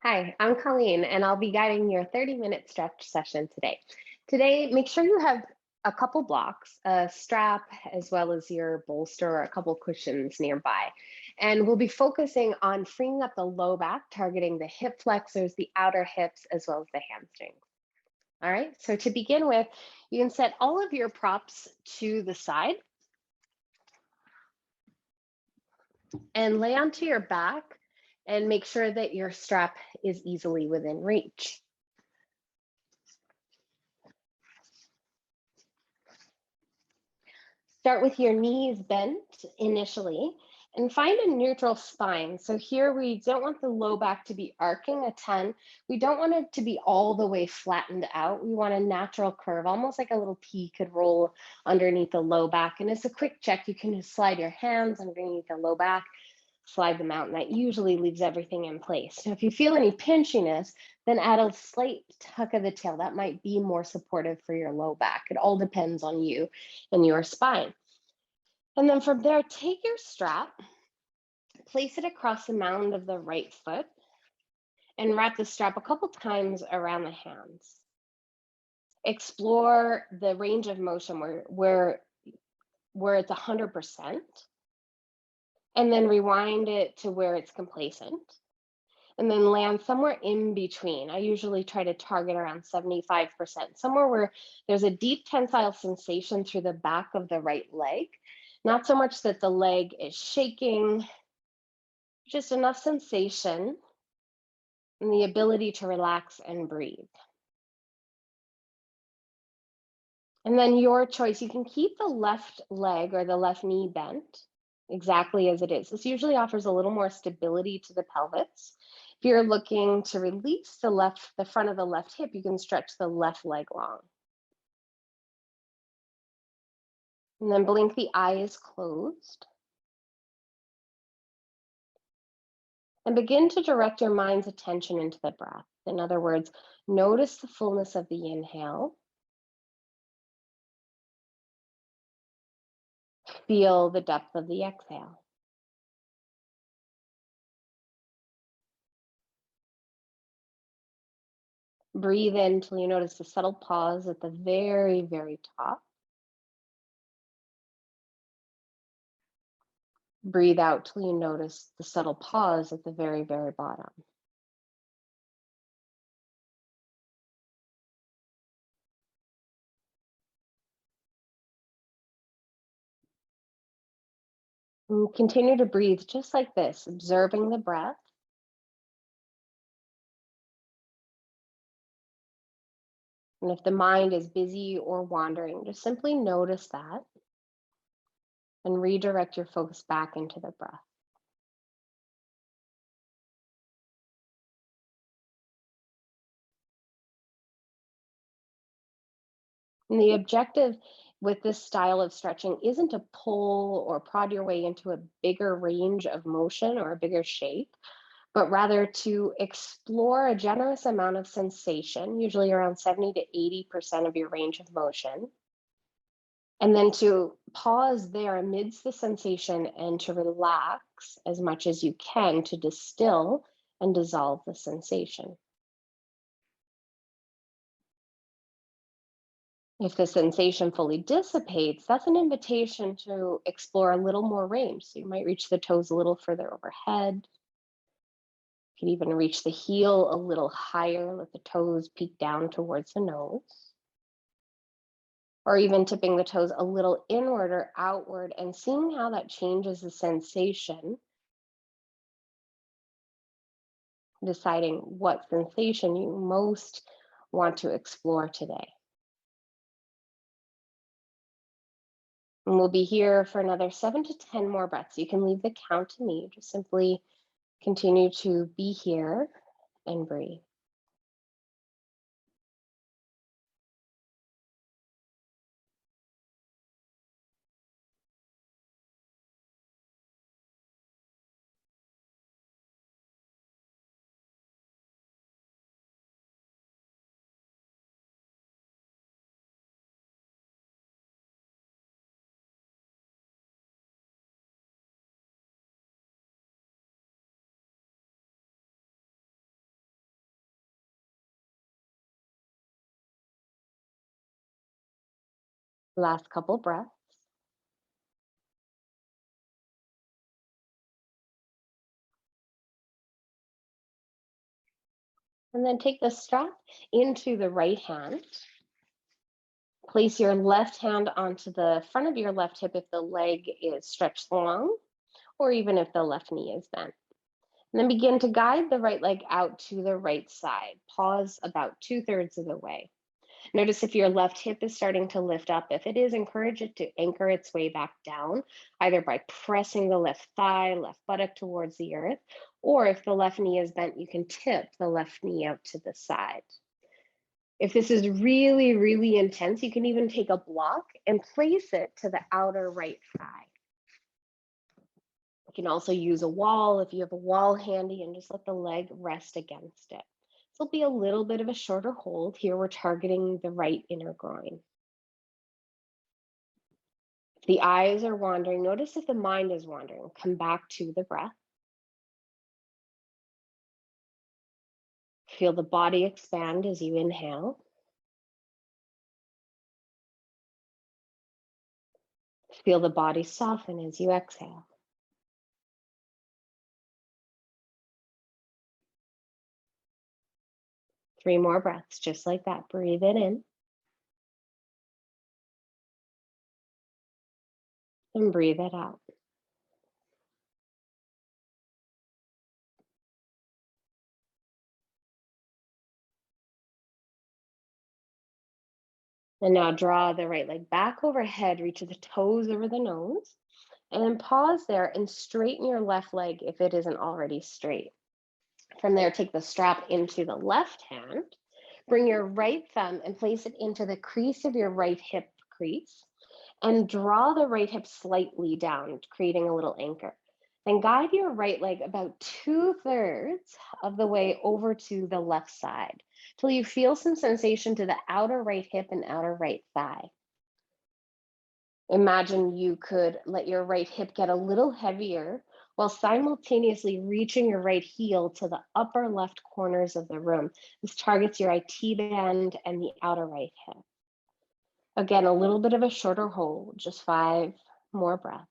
Hi, I'm Colleen, and I'll be guiding your 30-minute stretch session today. Today, make sure you have a couple blocks, a strap, as well as your bolster or a couple cushions nearby. And we'll be focusing on freeing up the low back, targeting the hip flexors, the outer hips, as well as the hamstrings. All right, so to begin with, you can set all of your props to the side and lay onto your back and make sure that your strap is easily within reach. Start with your knees bent initially and find a neutral spine. So here we don't want the low back to be arcing a ton. We don't want it to be all the way flattened out. We want a natural curve, almost like a little pea could roll underneath the low back. And as a quick check, you can just slide your hands underneath the low back, slide them out, and that usually leaves everything in place. Now, if you feel any pinchiness, then add a slight tuck of the tail. That might be more supportive for your low back. It all depends on you and your spine. And then from there, take your strap, place it across the mound of the right foot, and wrap the strap a couple times around the hands. Explore the range of motion where it's 100%, and then rewind it to where it's complacent, and then land somewhere in between. I usually try to target around 75%, somewhere where there's a deep tensile sensation through the back of the right leg. Not so much that the leg is shaking, just enough sensation and the ability to relax and breathe. And then your choice, you can keep the left leg or the left knee bent exactly as it is. This usually offers a little more stability to the pelvis. If you're looking to release the front of the left hip, you can stretch the left leg long. And then blink the eyes closed. And begin to direct your mind's attention into the breath. In other words, notice the fullness of the inhale. Feel the depth of the exhale. Breathe in till you notice the subtle pause at the very, very top. Breathe out till you notice the subtle pause at the very, very bottom. And continue to breathe just like this, observing the breath. And if the mind is busy or wandering, just simply notice that and redirect your focus back into the breath. And the objective with this style of stretching isn't to pull or prod your way into a bigger range of motion or a bigger shape, but rather to explore a generous amount of sensation, usually around 70 to 80% of your range of motion. And then to pause there amidst the sensation and to relax as much as you can to distill and dissolve the sensation. If the sensation fully dissipates, that's an invitation to explore a little more range. So you might reach the toes a little further overhead. You can even reach the heel a little higher, let the toes peek down towards the nose. Or even tipping the toes a little inward or outward and seeing how that changes the sensation, deciding what sensation you most want to explore today. And we'll be here for another 7 to 10 more breaths. You can leave the count to me. Just simply continue to be here and breathe. Last couple breaths. And then take the strap into the right hand. Place your left hand onto the front of your left hip if the leg is stretched long, or even if the left knee is bent. And then begin to guide the right leg out to the right side. Pause about 2/3 of the way. Notice if your left hip is starting to lift up. If it is, encourage it to anchor its way back down, either by pressing the left thigh, left buttock towards the earth, or if the left knee is bent, you can tip the left knee out to the side. If this is really, really intense, you can even take a block and place it to the outer right thigh. You can also use a wall if you have a wall handy and just let the leg rest against it. This will be a little bit of a shorter hold. Here we're targeting the right inner groin. If the eyes are wandering, notice if the mind is wandering. Come back to the breath. Feel the body expand as you inhale. Feel the body soften as you exhale. Three more breaths, just like that. Breathe it in and breathe it out. And now draw the right leg back overhead, reach the toes over the nose, and then pause there and straighten your left leg if it isn't already straight. From there, take the strap into the left hand, bring your right thumb and place it into the crease of your right hip crease, and draw the right hip slightly down, creating a little anchor. Then guide your right leg about 2/3 of the way over to the left side till you feel some sensation to the outer right hip and outer right thigh. Imagine you could let your right hip get a little heavier while simultaneously reaching your right heel to the upper left corners of the room. This targets your IT band and the outer right hip. Again, a little bit of a shorter hold, just 5 more breaths.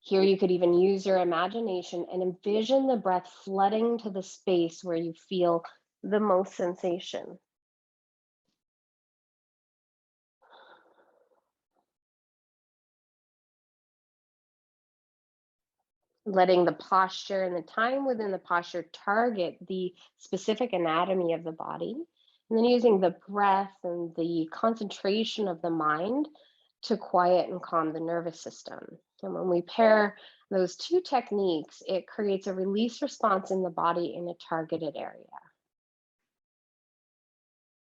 Here you could even use your imagination and envision the breath flooding to the space where you feel the most sensation. Letting the posture and the time within the posture target the specific anatomy of the body, and then using the breath and the concentration of the mind to quiet and calm the nervous system. And when we pair those two techniques, it creates a release response in the body in a targeted area.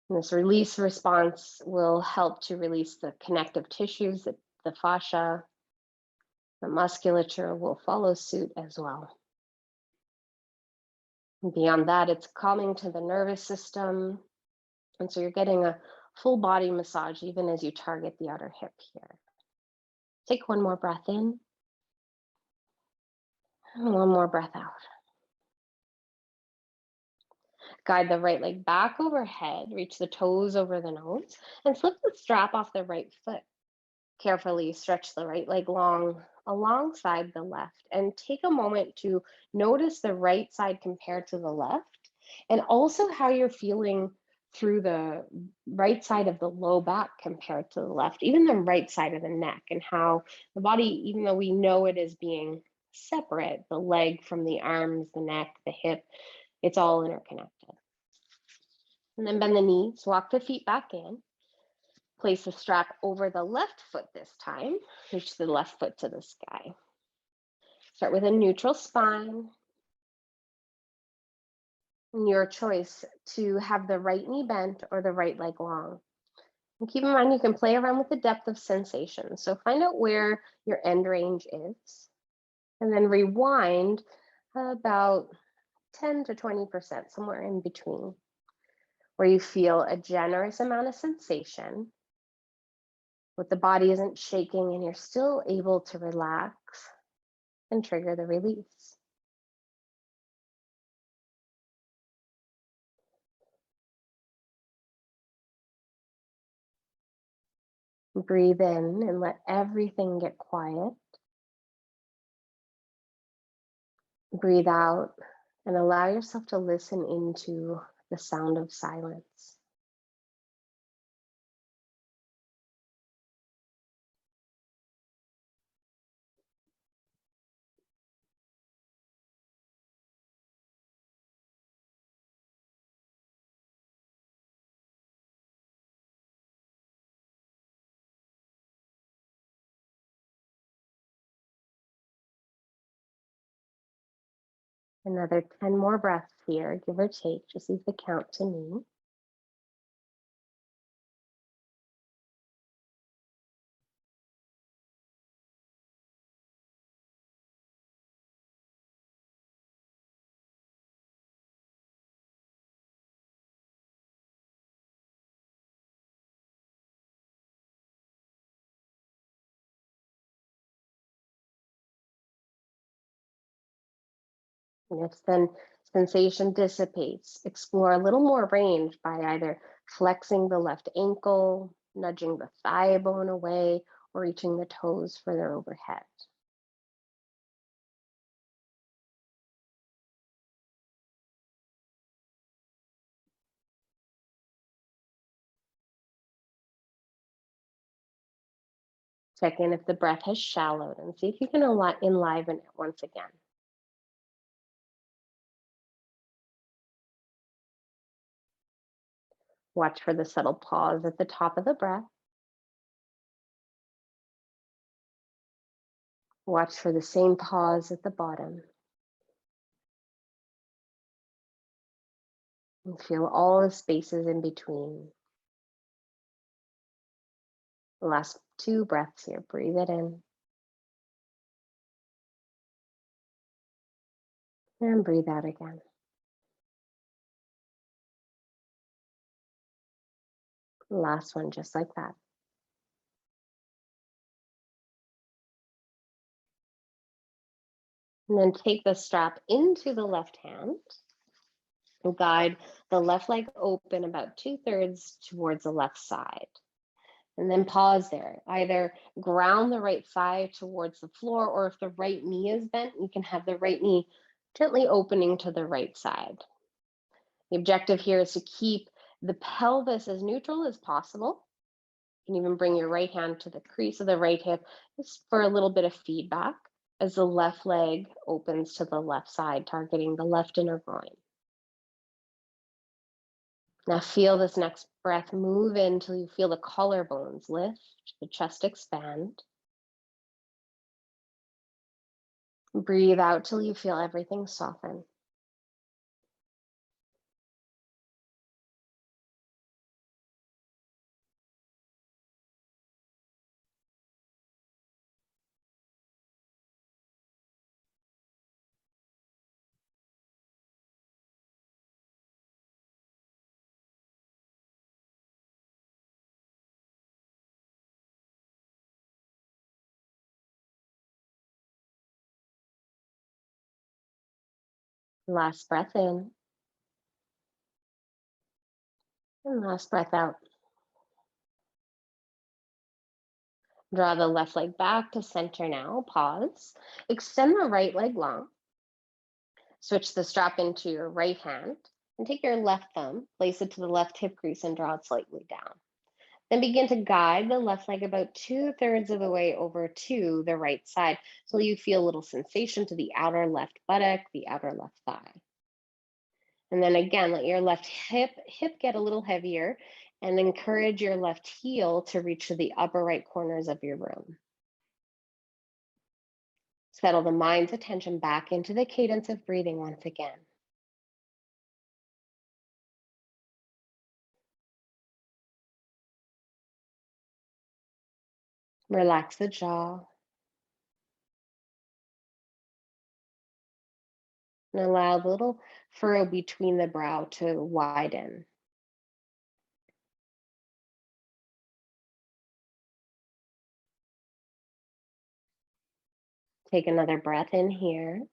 And this release response will help to release the connective tissues, the fascia, the musculature will follow suit as well. And beyond that, it's calming to the nervous system. And so you're getting a full body massage even as you target the outer hip here. Take one more breath in and one more breath out. Guide the right leg back overhead, reach the toes over the nose, and slip the strap off the right foot. Carefully stretch the right leg long alongside the left and take a moment to notice the right side compared to the left and also how you're feeling through the right side of the low back compared to the left, even the right side of the neck, and how the body, even though we know it is being separate, the leg from the arms, the neck, the hip, it's all interconnected. And then bend the knees, walk the feet back in. Place the strap over the left foot this time. Reach the left foot to the sky. Start with a neutral spine. And your choice to have the right knee bent or the right leg long. And keep in mind, you can play around with the depth of sensation. So find out where your end range is. And then rewind about 10 to 20%, somewhere in between, where you feel a generous amount of sensation, but the body isn't shaking and you're still able to relax and trigger the release. Breathe in and let everything get quiet. Breathe out and allow yourself to listen into the sound of silence. Another 10 more breaths here, give or take. Just leave the count to me. And if then sensation dissipates, explore a little more range by either flexing the left ankle, nudging the thigh bone away, or reaching the toes further overhead. Check in if the breath has shallowed and see if you can enliven it once again. Watch for the subtle pause at the top of the breath. Watch for the same pause at the bottom. And feel all the spaces in between. The last 2 breaths here. Breathe it in. And breathe out again. Last one, just like that. And then take the strap into the left hand and guide the left leg open about 2/3 towards the left side. And then pause there. Either ground the right thigh towards the floor, or if the right knee is bent, you can have the right knee gently opening to the right side. The objective here is to keep the pelvis as neutral as possible. You can even bring your right hand to the crease of the right hip just for a little bit of feedback as the left leg opens to the left side, targeting the left inner groin. Now feel this next breath move in until you feel the collarbones lift, the chest expand. Breathe out till you feel everything soften. Last breath in and last breath out. Draw the left leg back to center now. Pause. Extend the right leg long. Switch the strap into your right hand and take your left thumb, place it to the left hip crease and draw it slightly down. Then begin to guide the left leg about 2/3 of the way over to the right side so you feel a little sensation to the outer left buttock, the outer left thigh. And then again, let your left hip get a little heavier and encourage your left heel to reach to the upper right corners of your room. Settle the mind's attention back into the cadence of breathing once again. Relax the jaw and allow the little furrow between the brow to widen. Take another breath in here,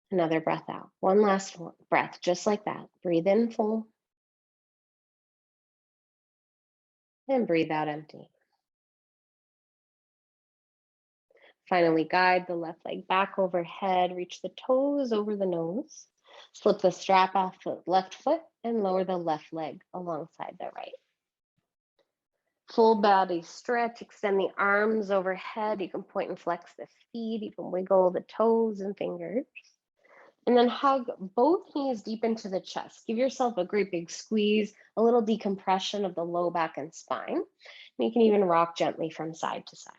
another breath out. One last breath, just like that. Breathe in full And breathe out empty. Finally, guide the left leg back overhead, reach the toes over the nose. Slip the strap off the left foot and lower the left leg alongside the right. Full body stretch, extend the arms overhead. You can point and flex the feet. You can wiggle the toes and fingers. And then hug both knees deep into the chest. Give yourself a great big squeeze, a little decompression of the low back and spine. And you can even rock gently from side to side.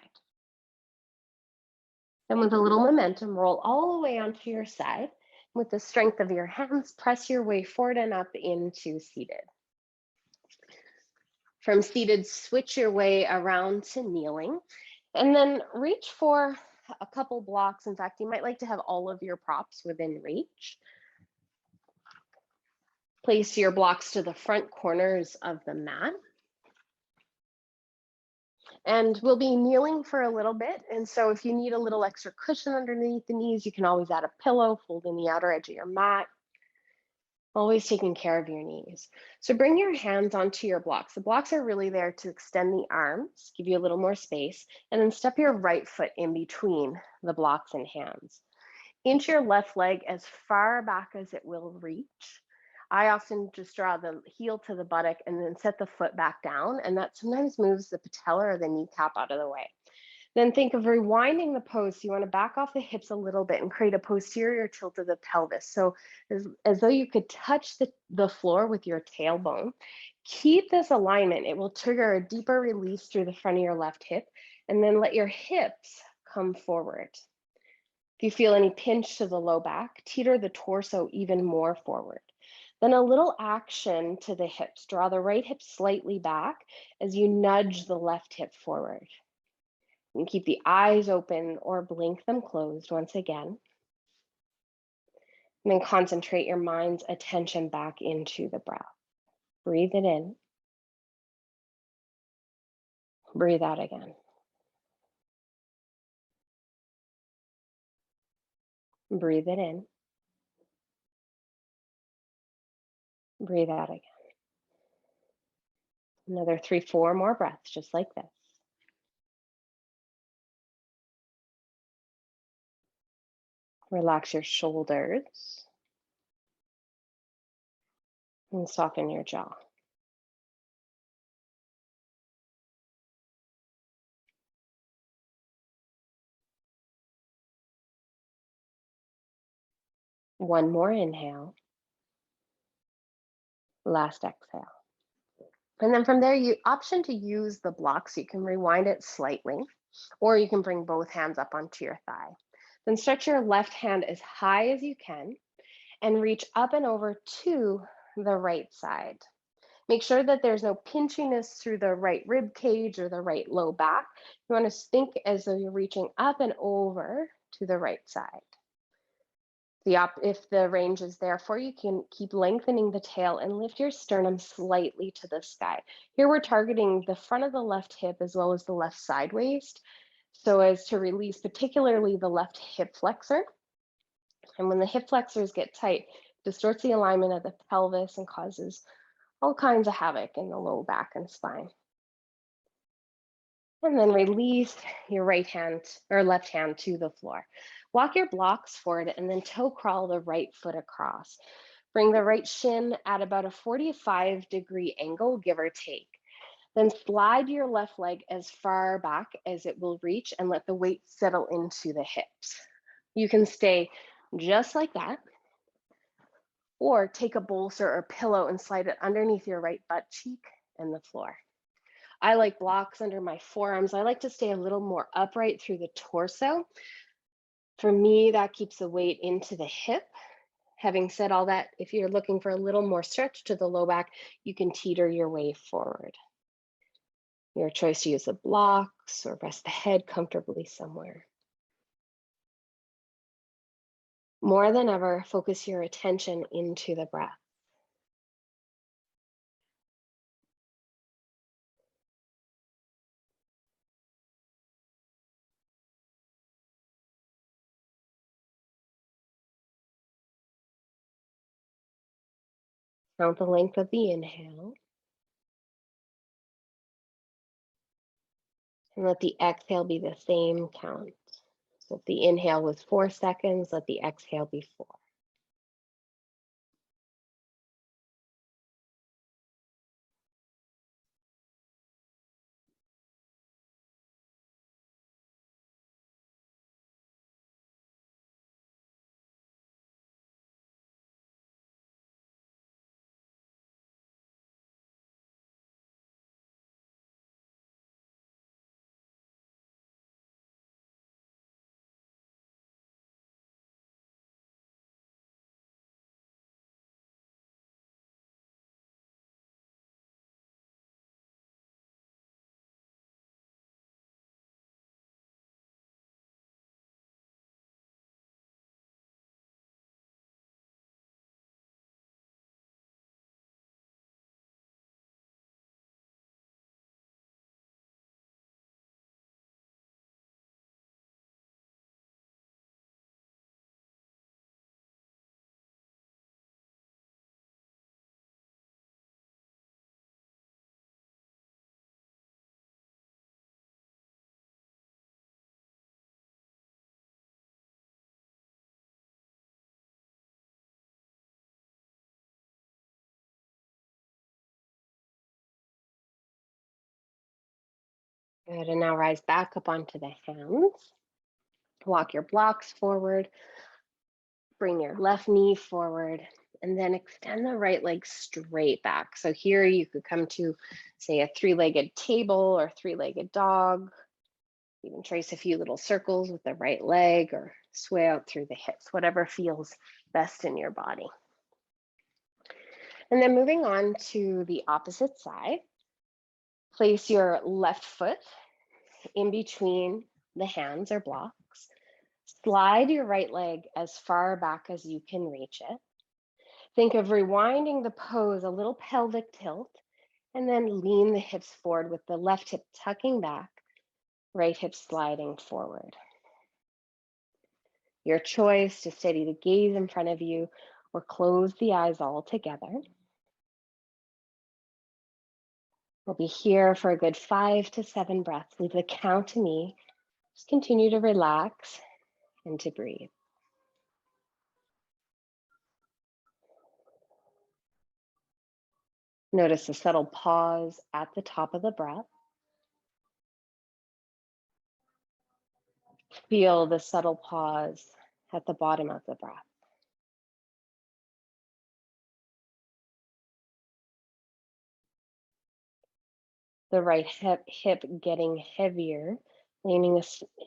Then with a little momentum, roll all the way onto your side. With the strength of your hands, press your way forward and up into seated. From seated, switch your way around to kneeling, and then reach for a couple blocks. In fact, you might like to have all of your props within reach. Place your blocks to the front corners of the mat. And we'll be kneeling for a little bit. And so if you need a little extra cushion underneath the knees, you can always add a pillow, fold in the outer edge of your mat. Always taking care of your knees. So bring your hands onto your blocks. The blocks are really there to extend the arms, give you a little more space, and then step your right foot in between the blocks and hands. Inch your left leg as far back as it will reach. I often just draw the heel to the buttock and then set the foot back down, and that sometimes moves the patella or the kneecap out of the way. Then think of rewinding the pose. So you want to back off the hips a little bit and create a posterior tilt of the pelvis. So as though you could touch the floor with your tailbone. Keep this alignment. It will trigger a deeper release through the front of your left hip, and then let your hips come forward. If you feel any pinch to the low back, teeter the torso even more forward. Then a little action to the hips. Draw the right hip slightly back as you nudge the left hip forward. And keep the eyes open or blink them closed once again. And then concentrate your mind's attention back into the breath. Breathe it in. Breathe out again. Breathe it in. Breathe out again. Another 3, 4 more breaths, just like this. Relax your shoulders and soften your jaw. One more inhale. Last exhale. And then from there, you option to use the block, so you can rewind it slightly, or you can bring both hands up onto your thigh. Then stretch your left hand as high as you can and reach up and over to the right side. Make sure that there's no pinchiness through the right rib cage or the right low back. You want to think as though you're reaching up and over to the right side. If the range is there for you, you can keep lengthening the tail and lift your sternum slightly to the sky. Here we're targeting the front of the left hip as well as the left side waist, so as to release particularly the left hip flexor. And when the hip flexors get tight, it distorts the alignment of the pelvis and causes all kinds of havoc in the low back and spine. And then release your right hand or left hand to the floor. Walk your blocks forward and then toe crawl the right foot across. Bring the right shin at about a 45-degree angle, give or take. Then slide your left leg as far back as it will reach and let the weight settle into the hips. You can stay just like that, or take a bolster or pillow and slide it underneath your right butt cheek and the floor. I like blocks under my forearms. I like to stay a little more upright through the torso. For me, that keeps the weight into the hip. Having said all that, if you're looking for a little more stretch to the low back, you can teeter your way forward. Your choice to use the blocks or rest the head comfortably somewhere. More than ever, focus your attention into the breath. Count the length of the inhale And let the exhale be the same count. So if the inhale was 4 seconds, let the exhale be 4. Good, and now rise back up onto the hands. Walk your blocks forward, bring your left knee forward, and then extend the right leg straight back. So here you could come to, say, a 3-legged table or 3-legged dog. You can trace a few little circles with the right leg or sway out through the hips, whatever feels best in your body. And then moving on to the opposite side, place your left foot in between the hands or blocks. Slide your right leg as far back as you can reach it. Think of rewinding the pose, a little pelvic tilt, and then lean the hips forward with the left hip tucking back, right hip sliding forward. Your choice to steady the gaze in front of you or close the eyes altogether. We'll be here for a good 5 to 7 breaths. Leave the count to me. Just continue to relax and to breathe. Notice a subtle pause at the top of the breath. Feel the subtle pause at the bottom of the breath. The right hip getting heavier, leaning a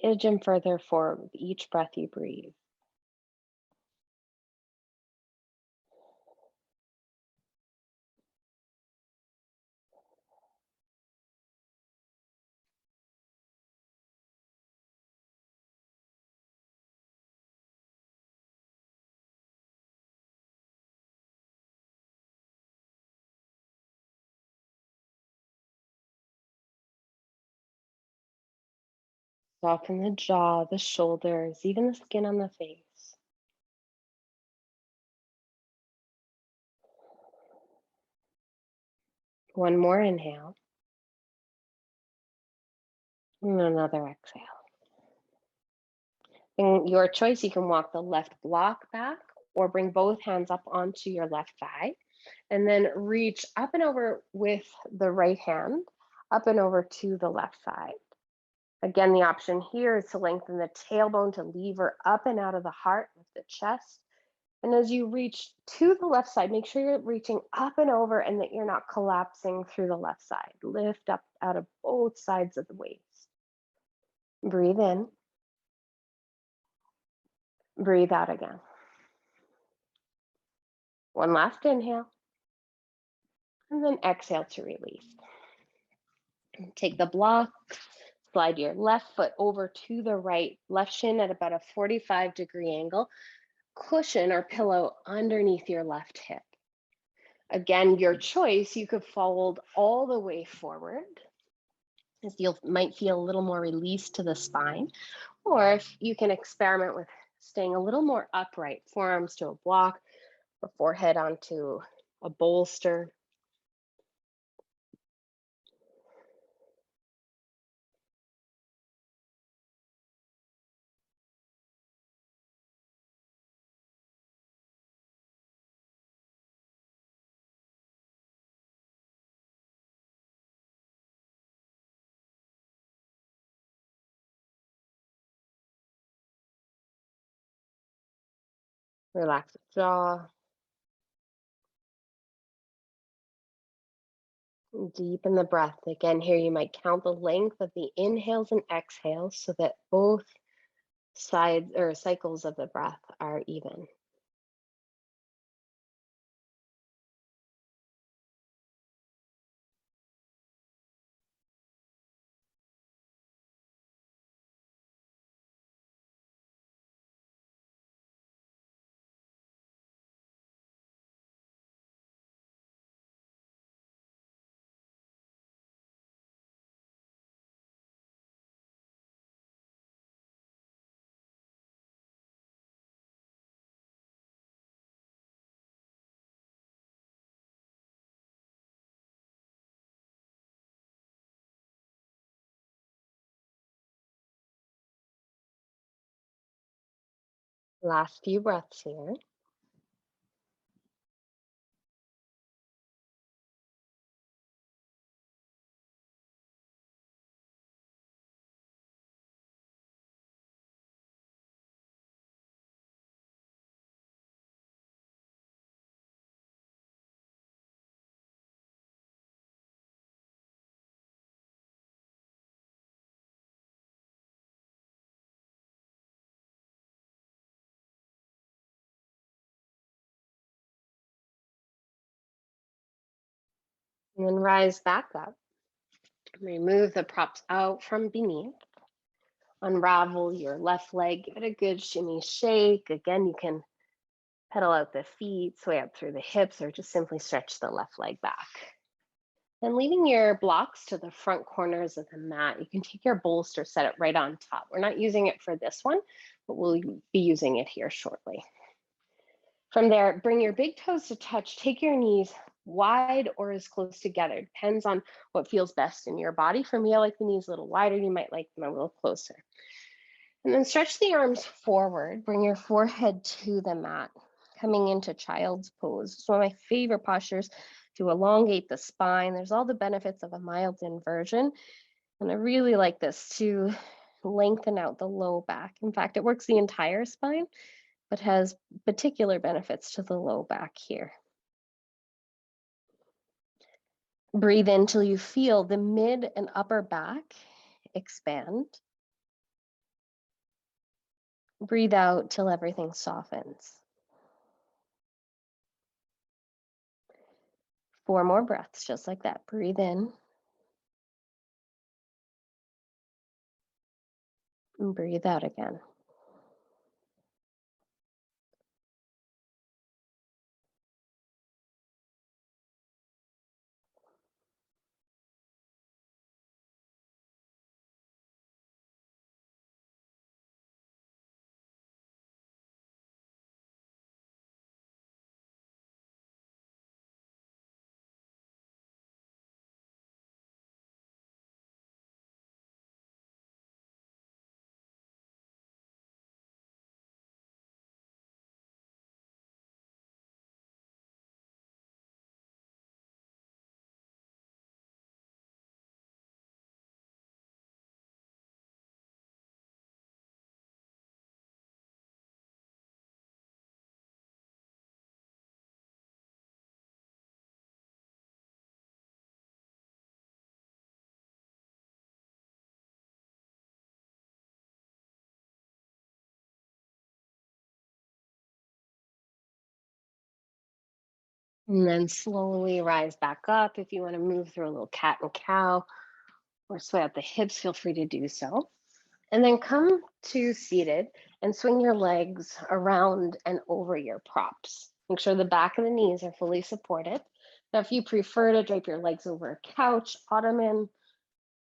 smidgen further forward with each breath you breathe. Soften the jaw, the shoulders, even the skin on the face. One more inhale. And another exhale. In your choice, you can walk the left block back or bring both hands up onto your left thigh and then reach up and over with the right hand, up and over to the left side. Again, the option here is to lengthen the tailbone to lever up and out of the heart with the chest. And as you reach to the left side, make sure you're reaching up and over and that you're not collapsing through the left side. Lift up out of both sides of the waist. Breathe in. Breathe out again. One last inhale. And then exhale to release. Take the block, slide your left foot over to the right, left shin at about a 45-degree angle. Cushion or pillow underneath your left hip. Again, your choice, you could fold all the way forward, as you might feel a little more release to the spine, or if you can experiment with staying a little more upright, forearms to a block, or forehead onto a bolster. Relax the jaw. Deepen the breath. Again, here you might count the length of the inhales and exhales so that both sides or cycles of the breath are even. Last few breaths here. And then rise back up. Remove the props out from beneath. Unravel your left leg. Give it a good shimmy shake. Again, you can pedal out the feet, sway up through the hips, or just simply stretch the left leg back. And leaving your blocks to the front corners of the mat, you can take your bolster, set it right on top. We're not using it for this one, but we'll be using it here shortly. From there, bring your big toes to touch. Take your knees wide or as close together. Depends on what feels best in your body. For me, I like the knees a little wider. You might like them a little closer. And then stretch the arms forward. Bring your forehead to the mat, coming into child's pose. It's one of my favorite postures to elongate the spine. There's all the benefits of a mild inversion. And I really like this to lengthen out the low back. In fact, it works the entire spine, but has particular benefits to the low back here. Breathe in till you feel the mid and upper back expand. Breathe out till everything softens. 4 more breaths, just like that. Breathe in. And breathe out again. And then slowly rise back up. If you want to move through a little cat and cow or sway out the hips, feel free to do so. And then come to seated and swing your legs around and over your props. Make sure the back of the knees are fully supported. Now, if you prefer to drape your legs over a couch, ottoman,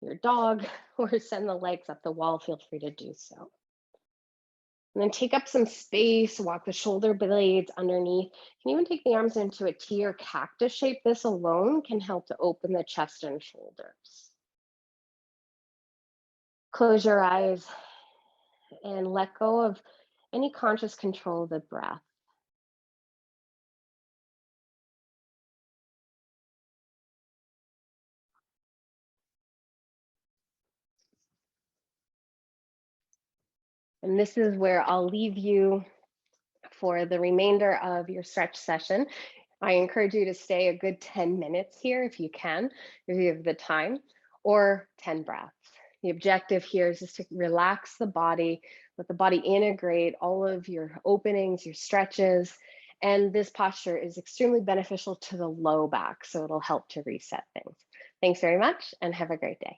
your dog, or send the legs up the wall, feel free to do so. And then take up some space, walk the shoulder blades underneath. You can even take the arms into a T or cactus shape. This alone can help to open the chest and shoulders. Close your eyes and let go of any conscious control of the breath. And this is where I'll leave you For the remainder of your stretch session, I encourage you to stay a good 10 minutes here if you can, if you have the time, or 10 breaths. The objective here is just to relax the body, let the body integrate all of your openings, your stretches, and this posture is extremely beneficial to the low back, so it'll help to reset things. Thanks very much and have a great day.